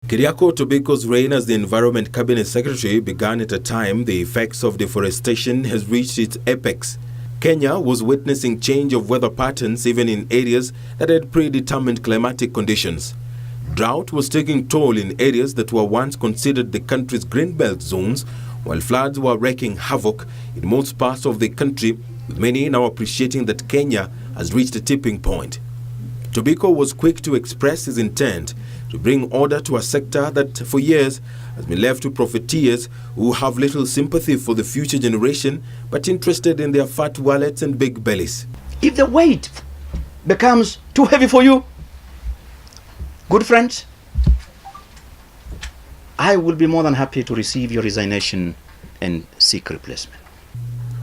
Keriako Tobiko's reign as the Environment Cabinet Secretary began at a time the effects of deforestation has reached its apex. Kenya was witnessing change of weather patterns even in areas that had predetermined climatic conditions. Drought was taking toll in areas that were once considered the country's green belt zones, while floods were wreaking havoc in most parts of the country, with many now appreciating that Kenya has reached a tipping point. Tobiko was quick to express his intent to bring order to a sector that for years has been left to profiteers who have little sympathy for the future generation but interested in their fat wallets and big bellies. If the weight becomes too heavy for you, good friends, I will be more than happy to receive your resignation and seek replacement.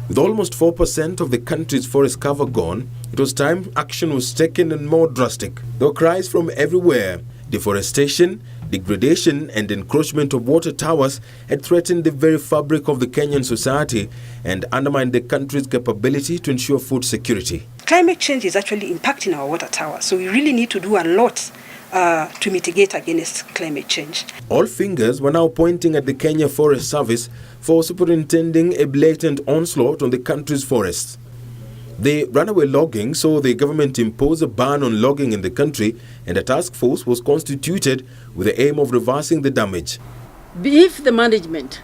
With almost 4% of the country's forest cover gone, it was time action was taken and more drastic. There were cries from everywhere. Deforestation, degradation and encroachment of water towers had threatened the very fabric of the Kenyan society and undermined the country's capability to ensure food security. Climate change is actually impacting our water towers, so we really need to do a lot to mitigate against climate change. All fingers were now pointing at the Kenya Forest Service for superintending a blatant onslaught on the country's forests. They ran away logging, so the government imposed a ban on logging in the country, and a task force was constituted with the aim of reversing the damage. If the management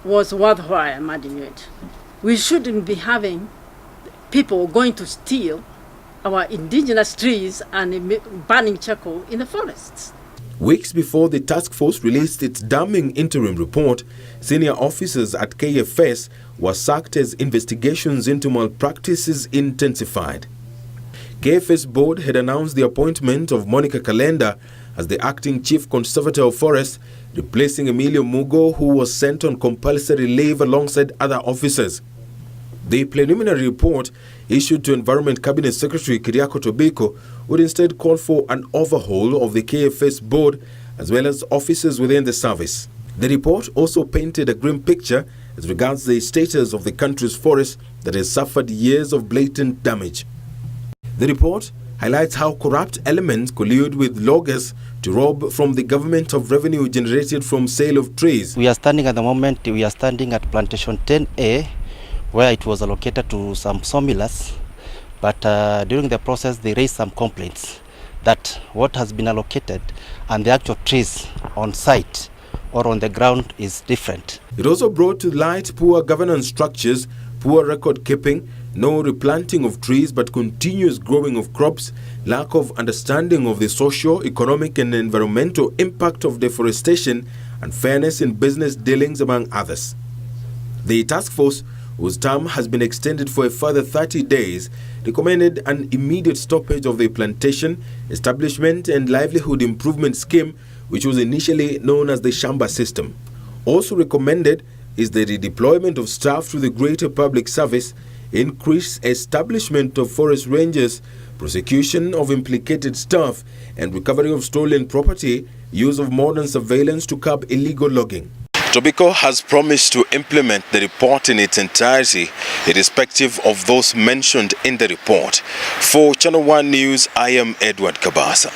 was worthwhile management, we shouldn't be having people going to steal our indigenous trees and burning charcoal in the forests. Weeks before the task force released its damning interim report, senior officers at KFS were sacked as investigations into malpractices intensified. KFS board had announced the appointment of Monica Kalenda as the acting chief conservator of forests, replacing Emilio Mugo, who was sent on compulsory leave alongside other officers. The preliminary report issued to Environment Cabinet Secretary Keriako Tobiko would instead call for an overhaul of the KFS board as well as officers within the service. The report also painted a grim picture as regards the status of the country's forest that has suffered years of blatant damage. The report highlights how corrupt elements collude with loggers to rob from the government of revenue generated from sale of trees. We are standing at at Plantation 10A, where it was allocated to some sawmillers, but during the process they raised some complaints that what has been allocated and the actual trees on site or on the ground is different. It also brought to light poor governance structures, poor record keeping, no replanting of trees but continuous growing of crops, lack of understanding of the socio, economic and environmental impact of deforestation, and fairness in business dealings among others. The task force, whose term has been extended for a further 30 days, recommended an immediate stoppage of the plantation, establishment and livelihood improvement scheme, which was initially known as the Shamba system. Also recommended is the redeployment of staff to the greater public service, increased establishment of forest rangers, prosecution of implicated staff, and recovery of stolen property, use of modern surveillance to curb illegal logging. Tobiko has promised to implement the report in its entirety, irrespective of those mentioned in the report. For Channel 1 News, I am Edward Kabasa.